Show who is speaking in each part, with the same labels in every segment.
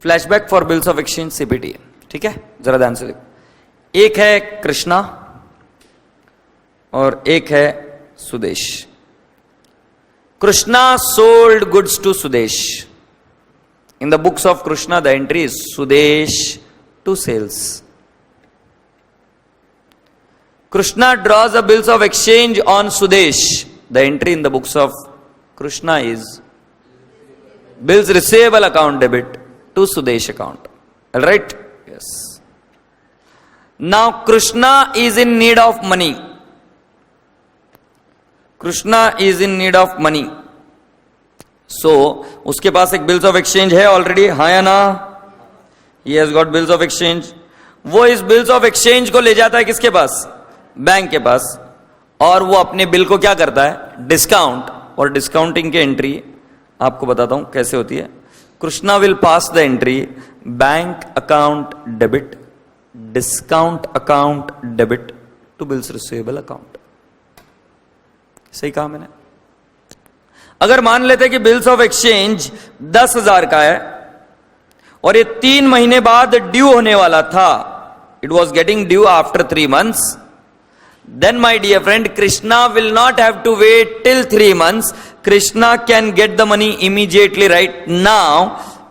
Speaker 1: Flashback for bills of exchange CPT, ठीक है, जरा ध्यान से देखो। एक है कृष्णा और एक है Sudesh. Krishna sold goods to Sudesh. In the books of Krishna the entry is Sudesh to sales. Krishna draws the bills of exchange on Sudesh. The entry in the books of Krishna is bills receivable account debit to Sudesh account. All right? Yes. Now Krishna is in need of money. Krishna is in need of money. So उसके पास एक bills of exchange है already, हाँ या ना? He has got bills of exchange. वो इस bills of exchange को ले जाता है किसके पास? बैंक के पास, और वो अपने बिल को क्या करता है? डिस्काउंट। और डिस्काउंटिंग की एंट्री आपको बताता हूं कैसे होती है। Krishna will pass the entry bank account debit, discount account debit to bills receivable account. सही कहा मैंने? अगर मान लेते कि बिल्स ऑफ एक्सचेंज 10,000 का है और ये 3 महीने बाद ड्यू होने वाला था, it was getting due after 3 months, then my dear friend, Krishna will not have to wait till 3 months. Krishna can get the money immediately right now.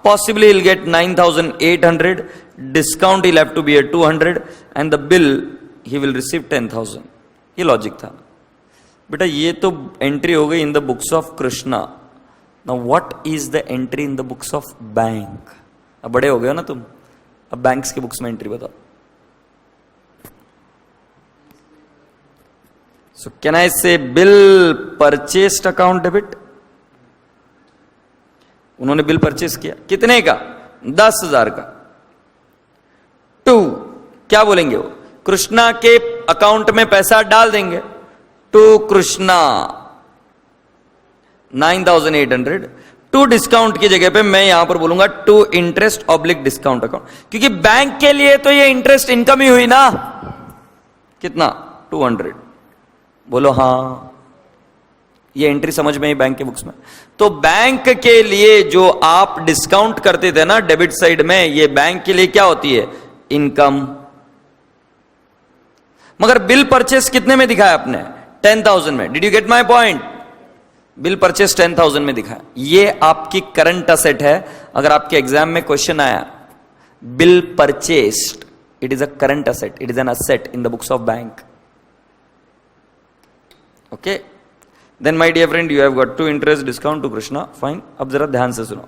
Speaker 1: Possibly he'll get 9,800. Discount he'll have to be at 200, and the bill he will receive 10,000. ये logic था बेटा। ये तो entry हो गई इन the books of Krishna. Now what is the entry in the books of bank? अब बड़े हो गए हो ना तुम, अब बैंक्स के बुक्स में एंट्री बताओ। So can I say bill purchased account debit? उन्होंने बिल परचेस किया कितने का? 10,000 का। टू क्या बोलेंगे वो? कृष्णा के अकाउंट में पैसा डाल देंगे। टू कृष्णा 9,800। टू डिस्काउंट की जगह पे मैं यहां पर बोलूंगा to interest oblique discount account, क्योंकि बैंक के लिए तो ये इंटरेस्ट इनकम ही हुई ना। कितना? 200। बोलो हाँ, ये एंट्री समझ में आई बैंक के बुक्स में। तो बैंक के लिए जो आप डिस्काउंट करते थे ना डेबिट साइड में, ये बैंक के लिए क्या होती है? इनकम। मगर बिल परचेस कितने में दिखाया आपने? 10,000 में। Did you get my point? Bill purchase 10,000 में दिखाया। ये आपकी करंट असेट है। अगर आपके एग्जाम में क्वेश्चन आया bill purchased, it is a current asset, it is an asset in the books of bank. Okay, then my dear friend, you have got to interest discount to Krishna. Fine. अब जरा ध्यान से सुनो।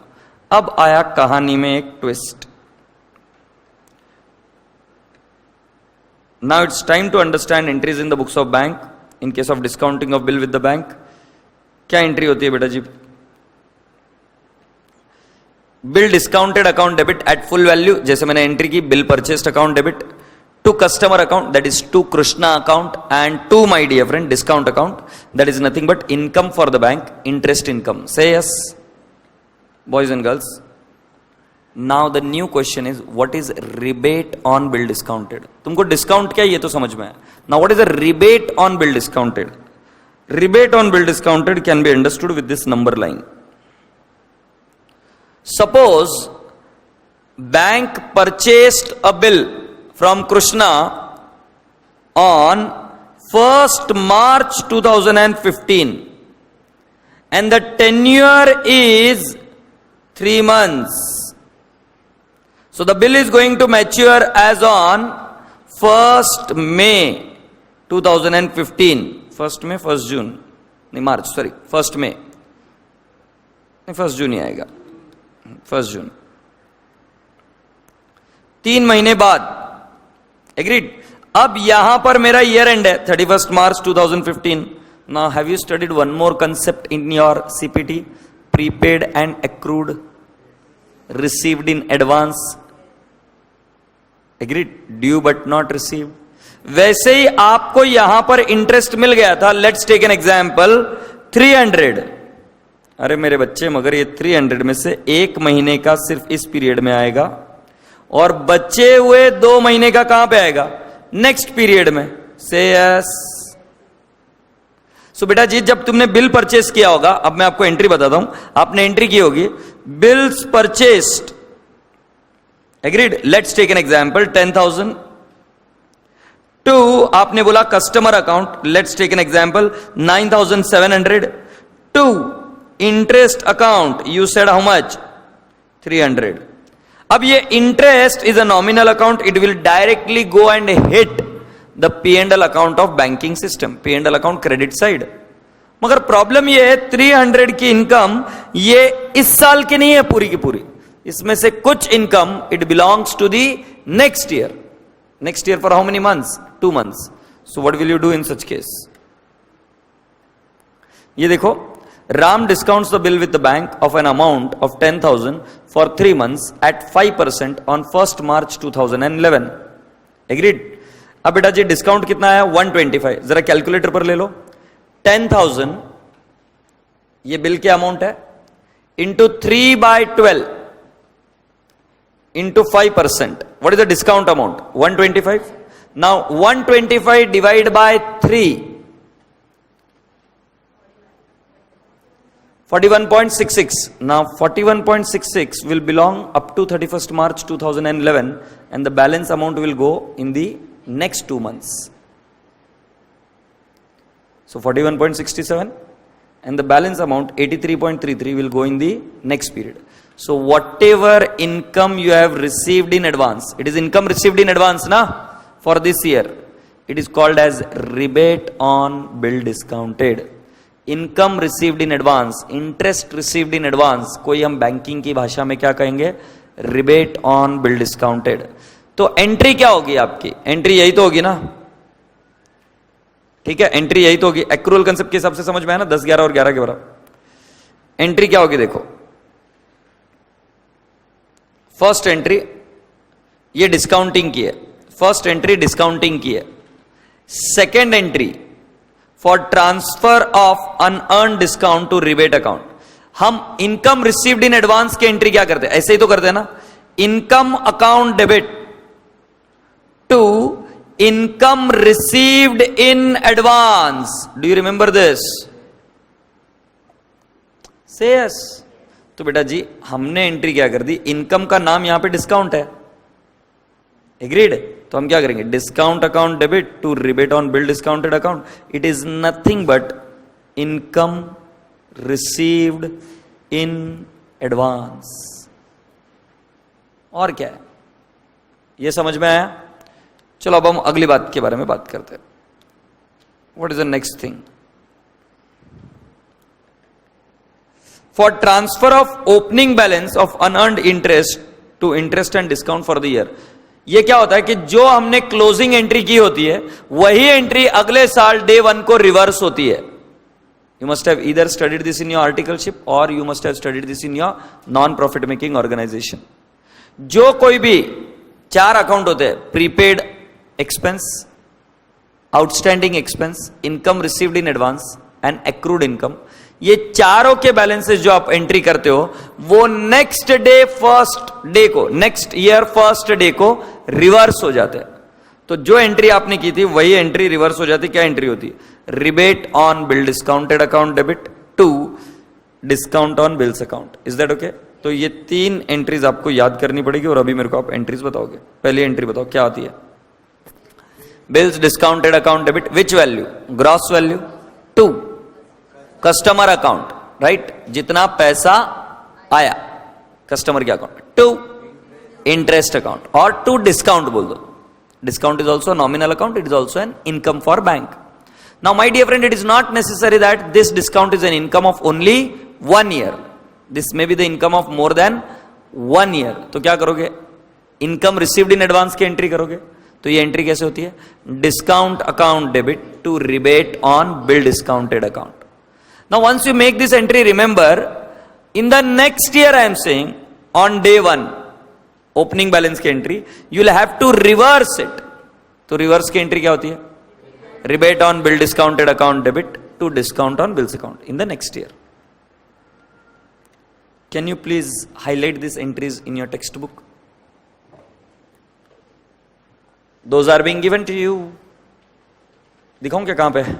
Speaker 1: अब आया कहानी में एक twist. Now it's time to understand entries in the books of bank in case of discounting of bill with the bank. क्या एंट्री होती है बेटा जी? Bill discounted account debit at full value, जैसे मैंने एंट्री की bill purchased account debit to customer account, that is to Krishna account, and to my dear friend discount account, that is nothing but income for the bank, interest income. Say yes, boys and girls. Now the new question is, what is rebate on bill discounted? तुमको discount क्या है ये तो समझ में है। Now what is a rebate on bill discounted? Rebate on bill discounted can be understood with this number line. Suppose bank purchased a bill from Krishna on 1st March 2015 and the tenure is 3 months. So the bill is going to mature as on 1st May 2015. 1st May, 1st June, नहीं March, sorry, 1st May, नहीं 1st June ही आएगा, 1st June। 3 महीने बाद, agreed. अब यहां पर मेरा year and है 31st March 2015। Now have you studied one more concept in your CPT? Prepaid and accrued, received in advance, agreed, due but not received. वैसे ही आपको यहां पर इंटरेस्ट मिल गया था। Let's take an example 300। अरे मेरे बच्चे, मगर ये 300 में से 1 महीने का सिर्फ इस पीरियड में आएगा और बचे हुए 2 महीने का कहां पे आएगा? नेक्स्ट पीरियड में। से यस। सो बेटा जी, जब तुमने बिल परचेस किया होगा, अब मैं आपको एंट्री बताता हूं, आपने एंट्री की होगी bills purchased agreed. Let's take an example 10,000. To आपने बोला customer account, let's take an example 9,700. To interest account you said how much 300. अब ये interest is a nominal account, it will directly go and hit the P&L account of banking system, P&L account credit side. मगर problem ये है 300 की income ये इस साल की नहीं है पूरी की पूरी, इसमें से कुछ income it belongs to the next year. Next year for how many months? 2 months. So what will you do in such case? ये देखो, Ram discounts the bill with the bank of an amount of 10,000 for 3 months at 5% on 1st March 2011. Agreed? अब बेटा जी discount कितना है? 125. जरा calculator पर ले लो. 10,000 ये बिल के अमाउंट है, into 3/12 into 5%. What is the discount amount? 125. Now 125 divide by 3, 41.66. Now 41.66 will belong up to 31st March 2011 and the balance amount will go in the next 2 months. So 41.67 and the balance amount 83.33 will go in the next period. So whatever income you have received in advance, it is income received in advance na for this year, it is called as rebate on bill discounted. Income received in advance, interest received in advance, कोई हम banking की भाषा में क्या कहेंगे? Rebate on bill discounted. तो entry क्या होगी आपकी? एंट्री यही तो होगी ना, ठीक है, एंट्री यही तो होगी. एक्रूअल कंसेप्ट के हिसाब से समझ में आया ना, 10, 11 और 11 के बराबर. एंट्री क्या होगी? देखो, फर्स्ट एंट्री ये डिस्काउंटिंग की है, फर्स्ट एंट्री डिस्काउंटिंग की है. Second entry for transfer of unearned discount to rebate account. हम इनकम रिसीव्ड इन एडवांस की एंट्री क्या करते हैं? ऐसे ही तो करते हैं ना, income account debit to income received in advance. Do you remember this? Say yes. तो बेटा जी हमने एंट्री क्या कर दी? इनकम का नाम यहां पे डिस्काउंट है. एग्रीड? तो हम क्या करेंगे? Discount account debit to rebate on bill discounted account. It is nothing but income received in advance. और क्या है? ये समझ में आया? चलो अब हम अगली बात के बारे में बात करते हैं. What is the next thing? For transfer of opening balance of unearned interest to interest and discount for the year. ये क्या होता है कि जो हमने क्लोजिंग एंट्री की होती है वही एंट्री अगले साल डे 1 को रिवर्स होती है. You must have either studied this in your articleship और you must have studied this in your non profit making organization. जो कोई भी 4 अकाउंट होते हैं, prepaid expense, outstanding expense, income received in advance and accrued income, ये चारों के balances जो आप एंट्री करते हो वो नेक्स्ट डे फर्स्ट डे को, नेक्स्ट ईयर फर्स्ट डे को रिवर्स हो जाते हैं. तो जो एंट्री आपने की थी वही एंट्री रिवर्स हो जाती. क्या एंट्री होती? Rebate on bill discounted account debit to discount on bills account. Is that okay? तो ये 3 एंट्रीज आपको याद करनी पड़ेगी और अभी मेरे को आप एंट्रीज बताओगे. पहली एंट्री बताओ क्या आती है? Bills discounted account debit which value? Gross value. To customer account, right, जितना पैसा आया कस्टमर के अकाउंट. टू इंटरेस्ट अकाउंट और टू डिस्काउंट बोल दो. Discount is also nominal account, it is also an income for bank. Now my dear friend, it is not necessary that this discount is an income of only 1 year. This may be the income of more than 1 year. तो क्या करोगे? Income received in advance की entry करोगे. तो ये entry कैसे होती है? Discount account debit to rebate on bill discounted account. Now once you make this entry, remember in the next year I am saying on day 1 opening balance की entry you will have to reverse it. तो reverse की entry क्या होती है? Rebate on bill discounted account debit to discount on bills account in the next year. Can you please highlight these entries in your textbook? Those are being given to you. दिखाऊं क्या कहां पे?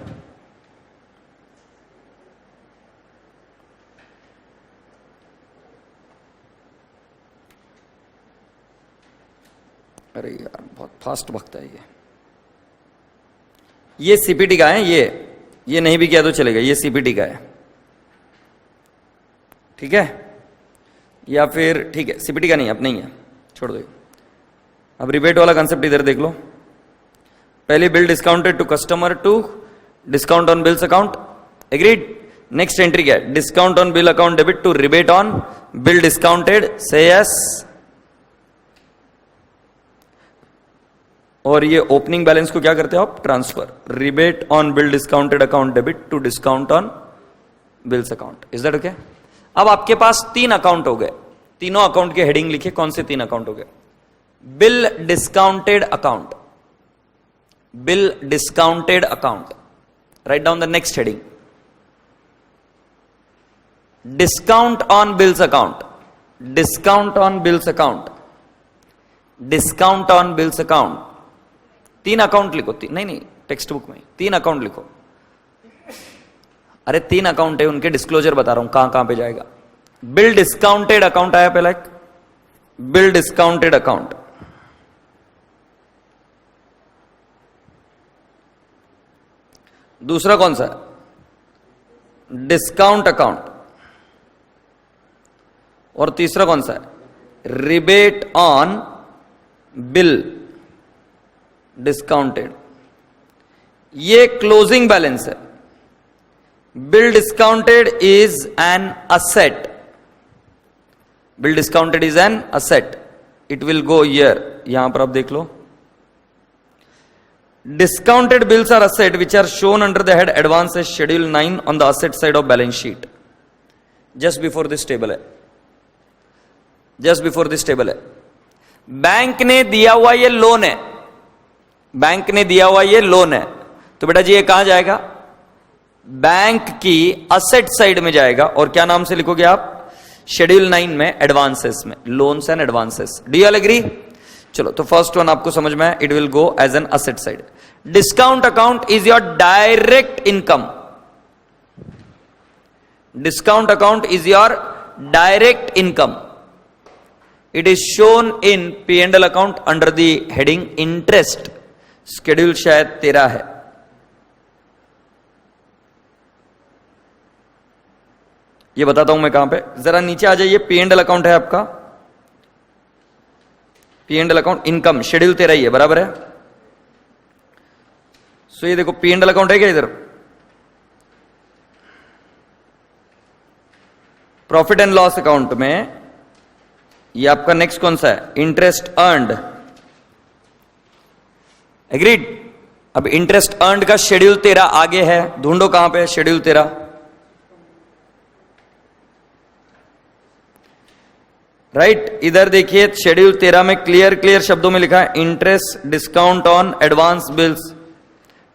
Speaker 1: अरे यार बहुत फास्ट भगता है ये सीपीटी का है, ये नहीं भी किया तो चलेगा, ये सीपीटी का है, ठीक है, या फिर ठीक है सीपीटी का नहीं, अब नहीं है, छोड़ दो। अब रिबेट वाला कंसेप्ट इधर देख लो। पहले bill discounted to customer to discount on bills account, agreed. Next entry क्या है? Discount on bill account debit to rebate on bill discounted, say yes. और ये ओपनिंग बैलेंस को क्या करते हो आप? Transfer, rebate on bill discounted account debit to discount on bills account, is that okay? अब आपके पास 3 अकाउंट हो गए, तीनों अकाउंट के हेडिंग लिखे, कौन से 3 अकाउंट हो गए? Bill discounted account, bill discounted account, write down the next heading. Discount on bills account, discount on bills account, discount on bills account, 3 account लिखो, नहीं टेक्स्ट बुक में 3 अकाउंट लिखो। अरे 3 अकाउंट है, उनके डिस्क्लोजर बता रहा हूं कहां पे जाएगा। बिल डिस्काउंटेड अकाउंट आया पहला एक, बिल डिस्काउंटेड अकाउंट, दूसरा कौन सा है? डिस्काउंट अकाउंट, और तीसरा कौन सा है? Rebate on bill discounted. ये क्लोजिंग बैलेंस है। Bill discounted is an asset, bill discounted is an asset, it will go here, यहां पर आप देख लो। Discounted bills are asset which are shown under the head advances schedule 9 on the asset side of balance sheet. Just before this table है, just before this table है। Bank ने दिया हुआ ये लोन है, बैंक ने दिया हुआ ये लोन है, तो बेटा जी ये कहां जाएगा? बैंक की असेट साइड में जाएगा। और क्या नाम से लिखोगे आप? शेड्यूल 9 में एडवांसेस में, loans and advances. Do you all agree? चलो तो फर्स्ट वन आपको समझ में है, it will go as an asset side. Discount account is your direct income, discount account is your direct income, it is shown in P&L account under the heading interest, schedule शायद 13 है। ये बताता हूं मैं कहां पे, जरा नीचे आ जाइए। P&L अकाउंट है आपका, P&L अकाउंट इनकम शेड्यूल 13 ही है, बराबर है। सो ये देखो P&L अकाउंट है क्या इधर? प्रॉफिट एंड लॉस अकाउंट में ये आपका नेक्स्ट कौन सा है? Interest earned, agreed. अब इंटरेस्ट अर्न्ड का शेड्यूल 13 आगे है, ढूंढो कहां पे शेड्यूल 13। राइट इधर देखिए, शेड्यूल 13 में क्लियर शब्दों में लिखा है interest discount on advance bills.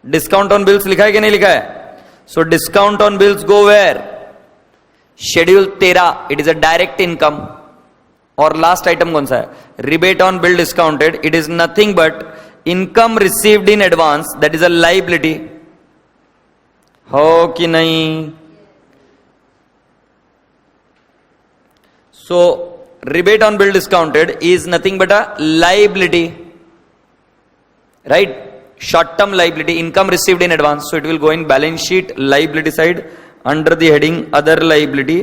Speaker 1: Discount on bills लिखा है कि नहीं लिखा है? So discount on bills go where? Schedule 13, it is a direct income. और लास्ट आइटम कौन सा है? Rebate on bill discounted, it is nothing but income received in advance, that is a liability. हो कि नहीं? सो rebate on bill discounted is nothing but a liability, right? Short term liability, income received in advance, so it will go in balance sheet liability side under the heading other liability,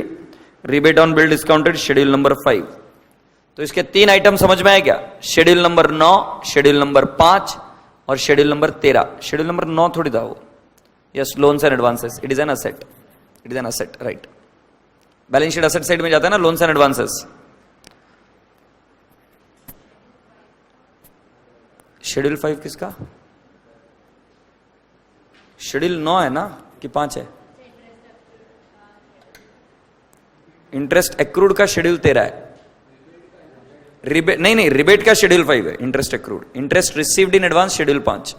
Speaker 1: rebate on bill discounted, schedule number 5। तो इसके 3 item समझ में आए क्या? Schedule number 9, schedule number 5 और schedule number 13। Schedule number 9 थोड़ी था वो, yes, loans and advances, it is an asset, it is an asset, right. Balance sheet asset side में जाता है ना लोन्स एंड एडवांसेस। शेड्यूल 5 किसका? शेड्यूल 9 है ना कि 5 है? इंटरेस्ट एक्रूड का शेड्यूल 13 है। रिबेट नहीं, रिबेट का शेड्यूल 5 है। Interest accrued, interest received in advance schedule 5।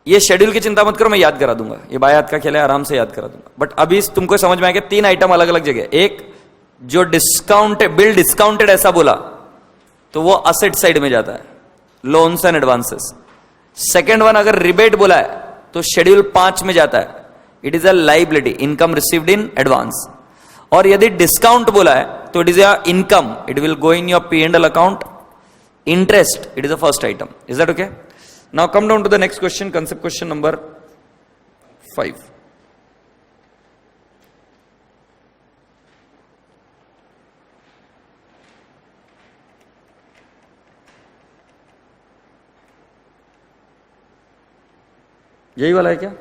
Speaker 1: ये शेड्यूल की चिंता मत करो, मैं याद करा दूंगा, ये बायात का खेल है, आराम से याद करा दूंगा। बट अभी तुमको समझ में आएगा 3 आइटम अलग अलग जगह। एक जो डिस्काउंटेड, बिल डिस्काउंटेड ऐसा बोला तो वो असेट साइड में जाता है, loans and advances. Second one अगर रिबेट बोला है तो शेड्यूल 5 में जाता है, it is a liability, income received in advance. और यदि डिस्काउंट बोला है तो it is your income, it will go in your P&L account. Interest, it is the first item. Is that okay? Now come down to the next question, concept question number 5. यही वाला है क्या?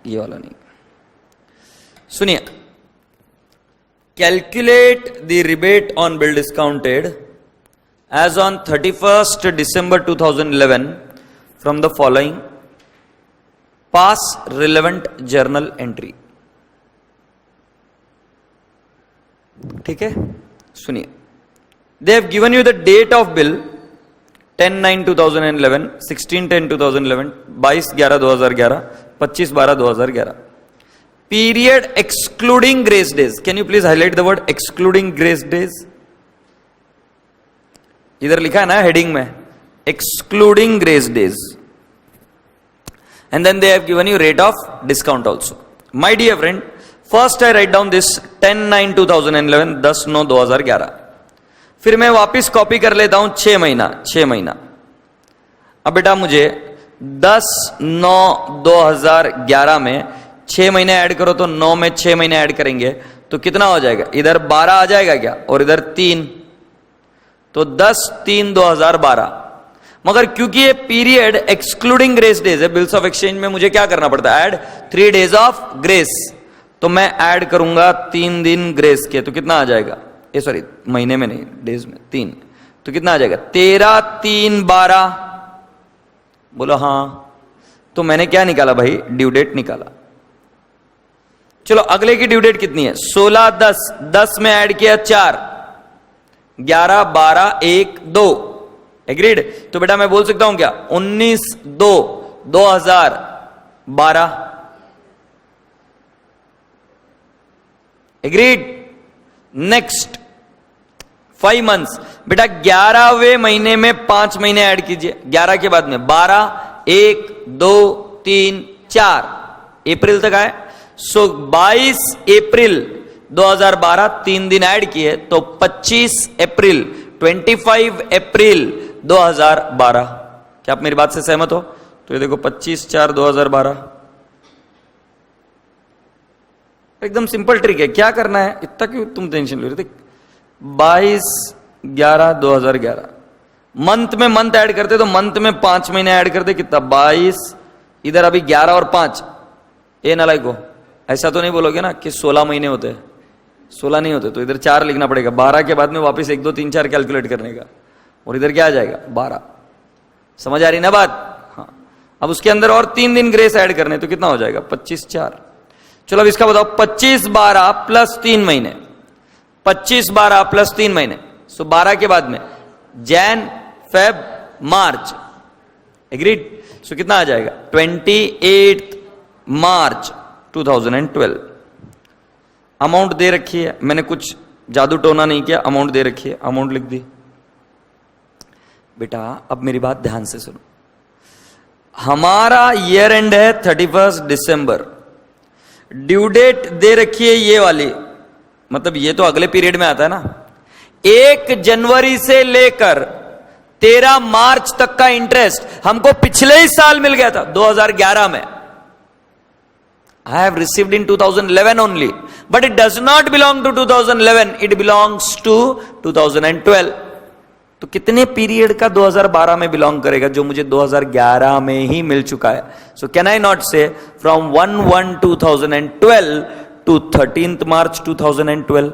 Speaker 1: ये वाला नहीं. सुनिए, calculate the rebate on bill discounted as on 31st December 2011 from the following pass relevant journal entry. ठीक है, सुनिए. They have given you the date of bill 10/9/2011, 16/10/2011, 22/11/2011, 25/12/2011. Period excluding grace days. Can you please highlight the word excluding grace days? इधर लिखा है ना heading में, excluding grace days. And then they have given you rate of discount also. My dear friend, first I write down this 10/9/2011, 10/9/2011. फिर मैं वापस copy कर लेता हूं 6 महीना. अब बेटा मुझे 10/9/2011 में 6 महीने ऐड करो तो 9 में 6 महीने ऐड करेंगे तो कितना हो जाएगा? इधर 12 आ जाएगा क्या, और इधर 3, तो 10/3/2012. मगर क्योंकि ये पीरियड एक्सक्लूडिंग ग्रेस डेज है, बिल्स ऑफ एक्सचेंज में मुझे क्या करना पड़ता है? Add 3 days of grace. तो मैं ऐड करूंगा 3 दिन ग्रेस के, तो कितना आ जाएगा? ये सॉरी, महीने में नहीं, डेज में 3. तो कितना आ जाएगा? 13/3/12. बोलो हाँ. तो मैंने क्या निकाला भाई? ड्यू डेट निकाला. चलो अगले की ड्यू डेट कितनी है? 16/10. 10 में ऐड किया 4, 11/12/1/2. एग्रीड? तो बेटा मैं बोल सकता हूं क्या? 19/2/2012. एग्रीड? Next 5 months. बेटा 11वें महीने में 5 महीने ऐड कीजिए. 11 के बाद में 12, 1, 2, 3, 4 अप्रैल तक आए. सो 22 अप्रैल 2012 3 दिन ऐड किए तो 25 अप्रैल 25 अप्रैल 2012. क्या आप मेरी बात से सहमत हो? तो ये देखो 25/4/2012. एकदम सिंपल ट्रिक है. क्या करना है? इतना क्यों तुम टेंशन ले रहे थे? 22/11/2011. मंथ में मंथ ऐड करते तो मंथ में 5 महीने ऐड करते. कितना? 22. इधर अभी 11 और 5. ए नालायक को ऐसा तो नहीं बोलोगे ना कि 16 महीने होते हैं? 16 नहीं होते, तो इधर 4 लिखना पड़ेगा. 12 के बाद में वापस 1, 2, 3, 4 कैलकुलेट करने का, और इधर क्या आ जाएगा? 12. समझ आ रही ना बात? हाँ. अब उसके अंदर और 3 दिन ग्रेस ऐड करने, तो कितना हो जाएगा? 25/4. चलो अब इसका बताओ. 25/12 प्लस 3 महीने. 25/12 प्लस 3 महीने. सो 12 के बाद में जैन, फेब, मार्च. एग्रीड? सो कितना आ जाएगा? 28 मार्च 2012. अमाउंट दे रखी है, मैंने कुछ जादू टोना नहीं किया. अमाउंट दे रखी है, अमाउंट लिख दी. बेटा अब मेरी बात ध्यान से सुनो. हमारा ईयर एंड है 31 दिसंबर. ड्यू डेट दे रखी है ये वाली, मतलब ये तो अगले पीरियड में आता है ना. 1 जनवरी से लेकर 13 मार्च तक का इंटरेस्ट हमको पिछले ही साल मिल गया था, 2011 में. I have received in 2011 only, but it does not belong to 2011. It belongs to 2012. तो कितने पीरियड का 2012 में बिलोंग करेगा जो मुझे 2011 में ही मिल चुका है? सो कैन आई नॉट से फ्रॉम 1/1/2012 टू 13th March 2012?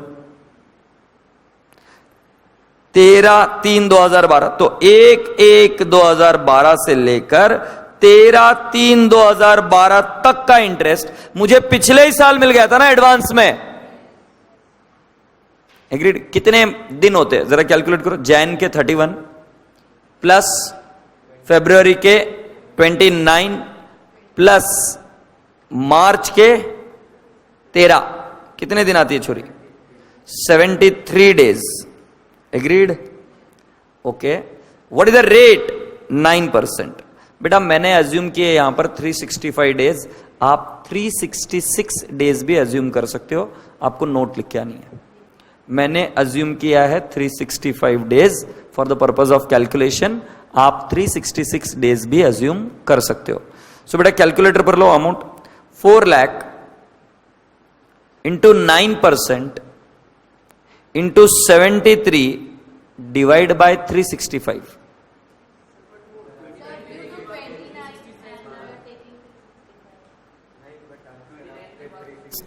Speaker 1: 13/3/2012. तो 1/1/2012 से लेकर 13/3/2012 तक का इंटरेस्ट मुझे पिछले ही साल मिल गया था ना एडवांस में. एग्रीड? कितने दिन होते हैं जरा कैलकुलेट करो. जैन के 31 प्लस फरवरी के 29 प्लस मार्च के 13, कितने दिन आती है छोरी? 73 days. Agreed? Okay. What is the rate? 9%. बेटा मैंने अज्यूम किए यहां पर 365 days. आप 366 डेज भी अज्यूम कर सकते हो, आपको नोट लिख के आनी है। मैंने अज्यूम किया है 365 days for the purpose of calculation, आप 366 डेज भी अज्यूम कर सकते हो। सो बेटा कैलकुलेटर पर लो amount, 4 lakh into 9% into 73 divide bye 365।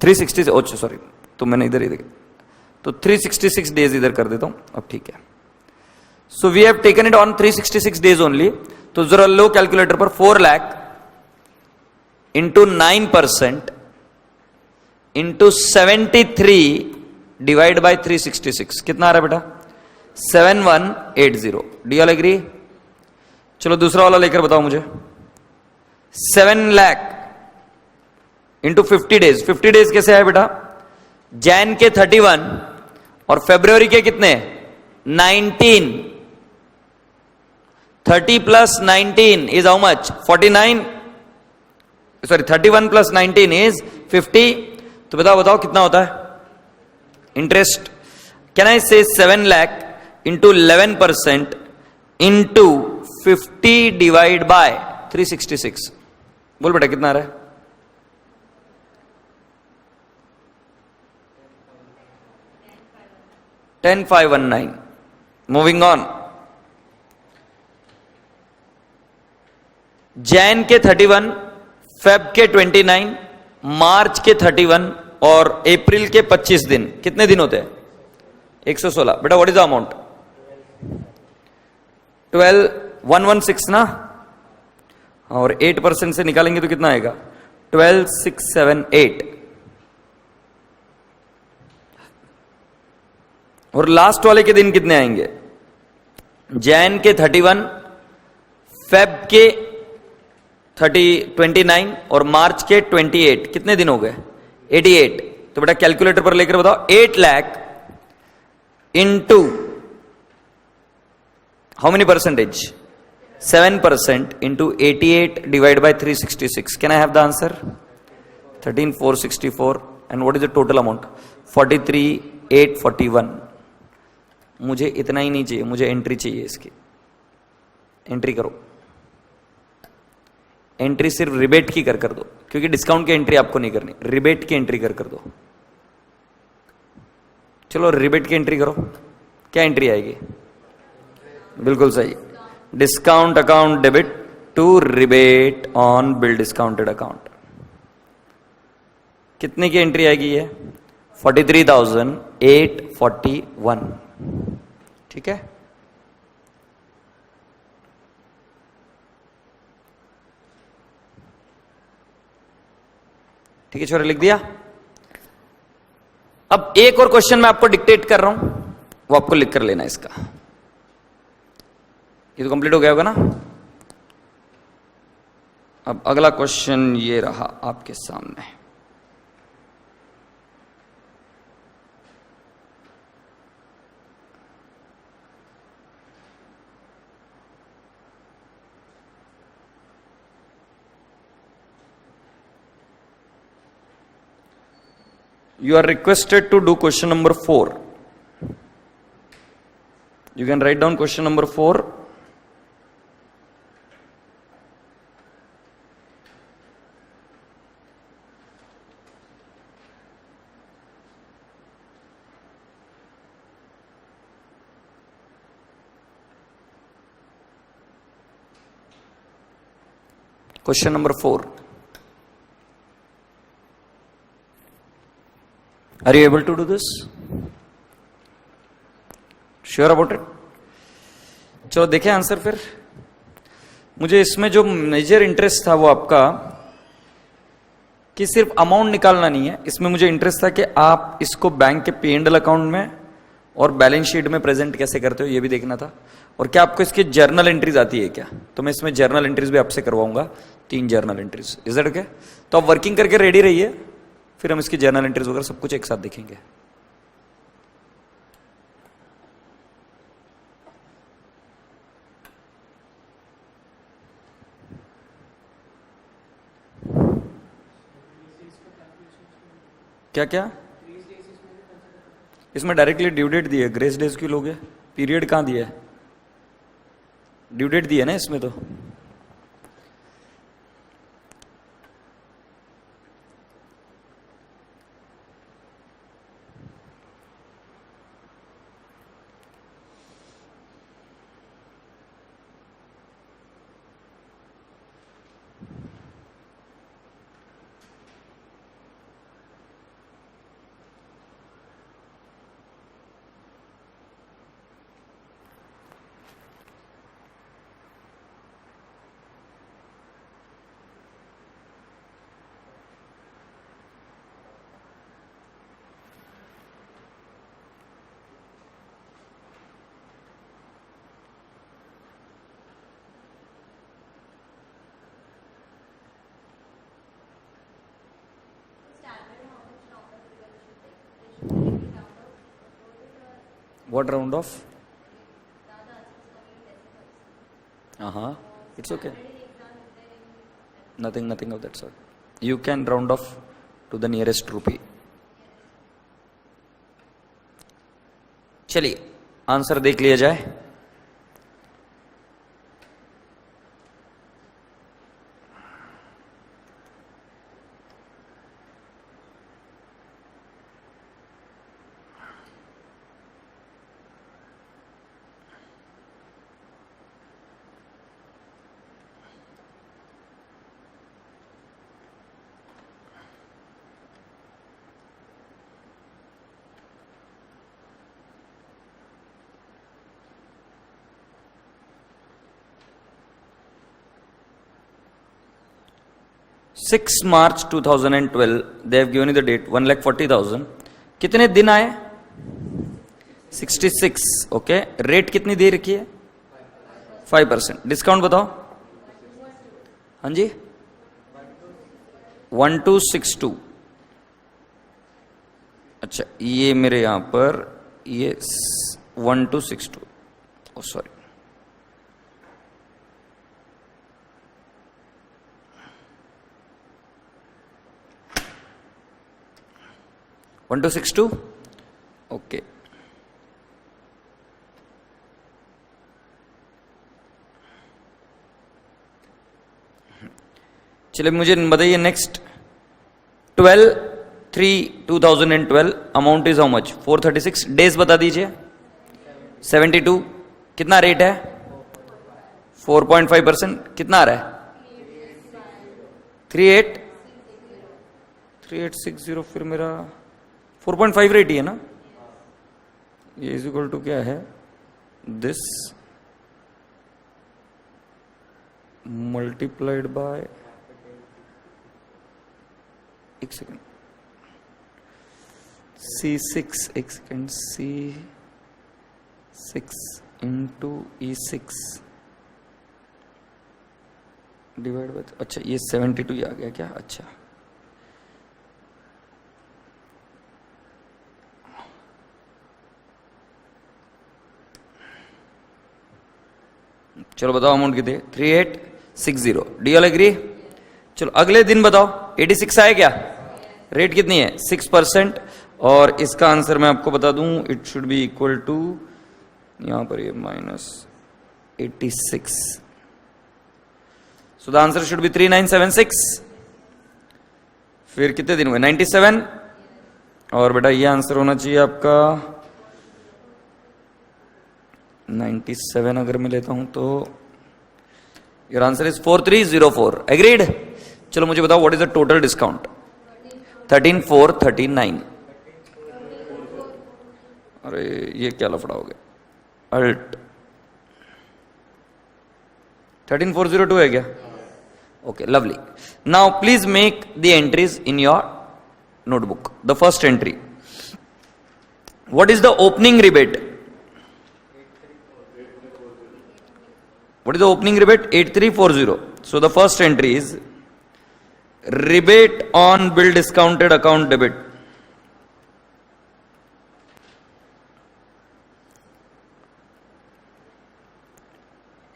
Speaker 1: 360, अच्छा सॉरी, तो मैंने इधर ही देखा, तो 366 डेज इधर कर देता हूं, अब ठीक है। So we have taken it on 366 days only. तो जरा लो कैलकुलेटर पर, 4 lakh into 9% into 73 divide by 366, कितना आ रहा है बेटा? 7180। Do all agree? चलो दूसरा वाला लेकर बताओ मुझे। 7 लाख इंटू 50 डेज, 50 डेज कैसे है बेटा? जैन के 31 और फेब्रुवरी के कितने? 19। 30 plus 19 is how much? 49, sorry 31 plus 19 is 50। तो बताओ कितना होता है इंटरेस्ट? कैन आई से 7 lakh into 11% into 50 divide by 366? बोल बेटा कितना आ रहा है? 10,519। Moving on. जैन के 31, फेब के 29, मार्च के 31 और अप्रैल के 25 दिन, कितने दिन होते हैं? 116। बेटा व्हाट इज द अमाउंट? 12,116 ना, और 8% से निकालेंगे तो कितना आएगा? 12,678। और लास्ट वाले के दिन कितने आएंगे? जैन के 31, फेब के 29 और मार्च के 28, कितने दिन हो गए? 88। तो बेटा कैलकुलेटर पर लेकर बताओ, 8 lakh into how many percentage? 7% into 88 divide by 366। Can I have the answer? 13,464। And what is the total amount? 43,841। मुझे इतना ही नहीं चाहिए, मुझे एंट्री चाहिए इसकी। एंट्री करो, एंट्री सिर्फ रिबेट की कर दो, क्योंकि डिस्काउंट की एंट्री आपको नहीं करनी, रिबेट की एंट्री कर दो। चलो रिबेट की एंट्री करो, क्या एंट्री आएगी? बिल्कुल सही, discount account debit to rebate on bill discounted account. कितने की एंट्री आएगी ये? 43,841। ठीक है, ठीक है छोरे, लिख दिया। अब एक और क्वेश्चन मैं आपको डिक्टेट कर रहा हूं, वो आपको लिख कर लेना इसका। ये तो कंप्लीट हो गया होगा ना? अब अगला क्वेश्चन ये रहा आपके सामने। You are requested to do question number 4. You can write down question number 4. Question number 4. Are you able to do this? Sure about it? चलो देखें आंसर फिर। मुझे इसमें जो मेजर इंटरेस्ट था वो आपका कि सिर्फ अमाउंट निकालना नहीं है, इसमें मुझे इंटरेस्ट था कि आप इसको बैंक के P&L अकाउंट में और बैलेंस शीट में प्रेजेंट कैसे करते हो ये भी देखना था, और क्या आपको इसकी जर्नल एंट्रीज आती है क्या? तो मैं इसमें जर्नल एंट्रीज भी आपसे करवाऊंगा, 3 journal entries. Is that okay? तो आप वर्किंग करके रेडी रहिए, फिर हम इसकी जर्नल एंट्रीज वगैरह सब कुछ एक साथ देखेंगे। क्या क्या? इसमें डायरेक्टली ड्यू डेट दी है, ग्रेस डेज क्यों लोगे? पीरियड कहाँ दिया है? ड्यू डेट दी है ना इसमें तो। What round of? It's okay. Nothing of that sort. You can round off to the nearest rupee. चलिए आंसर देख लिया जाए। March 2012 they have given you the date 1,40,000। कितने दिन आए? 66। ओके, रेट कितनी दे रखी है? 5%। डिस्काउंट बताओ। हाँ जी, 1262। अच्छा, ये मेरे यहां पर ये 1262, oh sorry, one two six two. Okay, चलिए मुझे बताइए next. 12/3/2012 amount is how much? 436। Days बता दीजिए। 72। कितना रेट है? 4.5%। कितना आ रहा है? 3860। फिर मेरा 4.5 रेट ही है ना? ये इज इक्वल टू क्या है? दिस मल्टीप्लाइड बाय, एक सेकेंड, C6, एक second, C6 into E6 divide by, अच्छा ये 72 ही आ गया क्या? अच्छा, चलो बताओ अमाउंट कितनी? 3860। Do all agree? चलो अगले दिन बताओ। 86 आया क्या? रेट कितनी है? 6%। और इसका आंसर मैं आपको बता दूं, it should be equal to, यहां पर ये -86। So the answer should be 3976। फिर कितने दिन हुए? 97। और बेटा ये आंसर होना चाहिए आपका 97। अगर मैं लेता हूं तो योर आंसर इज 4304। एग्रीड? चलो मुझे बताओ what is the total discount? 13,439। अरे ये क्या लफड़ा हो गया? अल्ट 13402 है क्या? Okay, lovely. Now please make the entries in your notebook. The first entry, what is the opening rebate? What is the opening rebate? 8340. So the first entry is rebate on bill discounted account debit.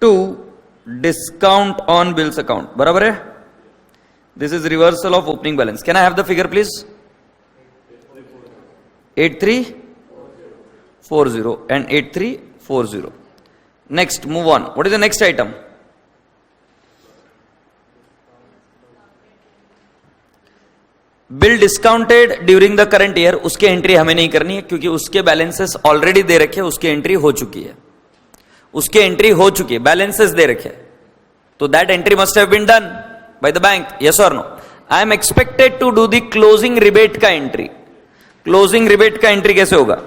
Speaker 1: To discount on bills account. बराबर है? This is reversal of opening balance. Can I have the figure please? 8340 and 8340. Next, move on. What is the next item? Bill discounted during the current year, उसकी entry हमें नहीं करनी है क्योंकि उसके balances already दे रखे हैं, उसकी एंट्री हो चुकी है, उसकी एंट्री हो चुकी है, बैलेंसेस दे रखे हैं, तो that entry must have been done by the bank. Yes और no? I am expected to do the closing rebate का एंट्री. क्लोजिंग रिबेट का एंट्री कैसे होगा?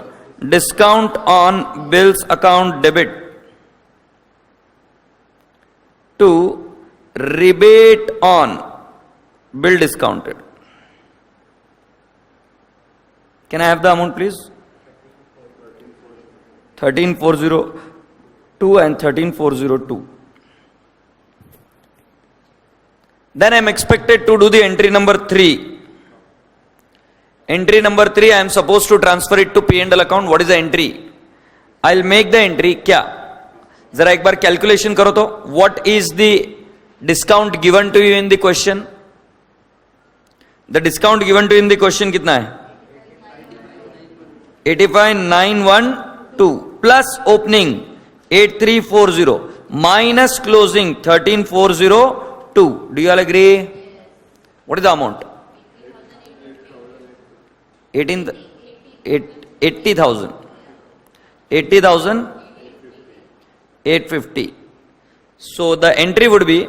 Speaker 1: Discount on bills account debit to rebate on bill discounted. Can I have the amount please? 13402 and 13402. Then I am expected to do the entry number 3. Entry number 3 I am supposed to transfer it to P&L account. What is the entry? I'll make the entry. क्या? जरा एक बार calculation करो तो. What is the discount given to you in the question? The discount given to you in the question कितना है? 85,912 plus opening 8340 minus closing 13,402. Do you all agree? What is the amount? 80,000. 80,850. So the entry would be,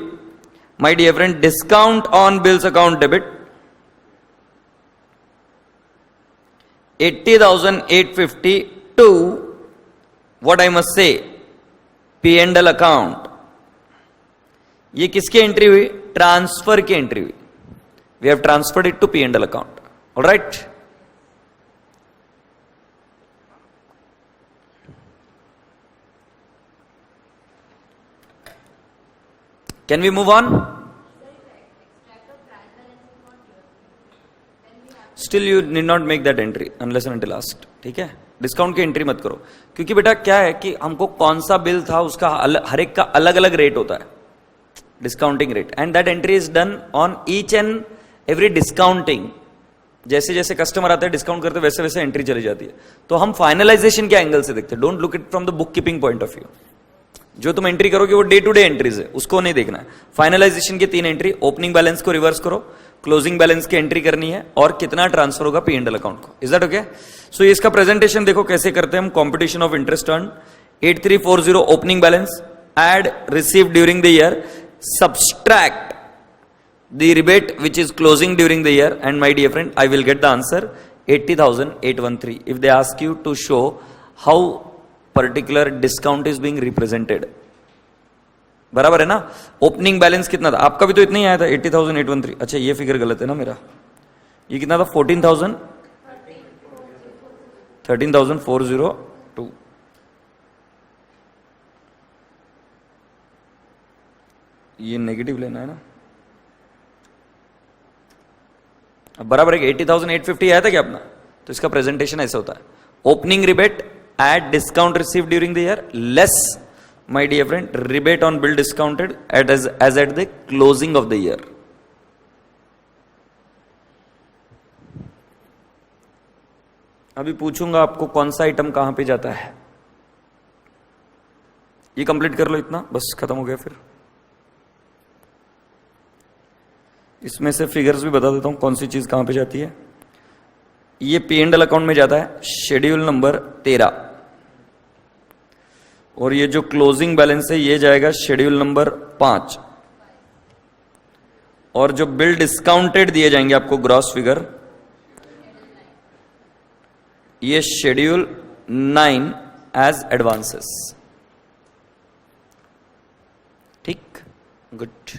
Speaker 1: my dear friend, discount on bills account debit 80,850 to, what I must say, P&L account. ये किसकी entry हुई? Transfer की entry हुई. We have transferred it to P&L account. Alright, can we move on? Still you need not make that entry unless and until last. ठीक है, discount की entry मत करो क्योंकि बेटा क्या है कि हमको कौन सा बिल था उसका हर एक का अलग अलग रेट होता है, discounting rate, and that entry is done on each and every discounting. जैसे जैसे कस्टमर आते हैं डिस्काउंट करते वैसे वैसे एंट्री चली जाती है. तो हम फाइनलाइजेशन के एंगल से देखते हैं. Don't look it from the book keeping point of view. जो तुम एंट्री करोगे वो डे टू डे एंट्रीज है, उसको नहीं देखना है. फाइनलाइजेशन की 3 एंट्री, ओपनिंग बैलेंस को रिवर्स करो, क्लोजिंग बैलेंस की एंट्री करनी है और कितना ट्रांसफर होगा P&L अकाउंट को. Is that okay? सो इसका प्रेजेंटेशन देखो कैसे करते हैं हम. Competition of interest earn 8340 opening balance, add received during the year, subtract the rebate which is closing during the year, and my dear friend I will get the answer 80,813. If they ask you to show how particular discount is being represented. बराबर है ना? Opening balance कितना था? आपका भी तो इतना ही आया था 80,813. अच्छा ये फिगर गलत है ना मेरा. ये कितना था? 13,402. ये नेगेटिव लेना है ना. अब बराबर है 80,850 आया था क्या अपना? तो इसका प्रेजेंटेशन ऐसा होता है. Opening rebate at discount receive during the year less, my dear friend, rebate on bill discounted as at the closing of the year. अभी पूछूंगा आपको कौन सा आइटम कहां पे जाता है. ये कंप्लीट कर लो, इतना बस खत्म हो गया. फिर इसमें से फिगर्स भी बता देता हूं कौन सी चीज कहां पे जाती है. ये P&L अकाउंट में जाता है शेड्यूल नंबर 13, और ये जो क्लोजिंग बैलेंस है ये जाएगा शेड्यूल नंबर 5, और जो बिल डिस्काउंटेड दिए जाएंगे आपको ग्रॉस फिगर, ये शेड्यूल 9 एज एडवांसेस. ठीक, गुड.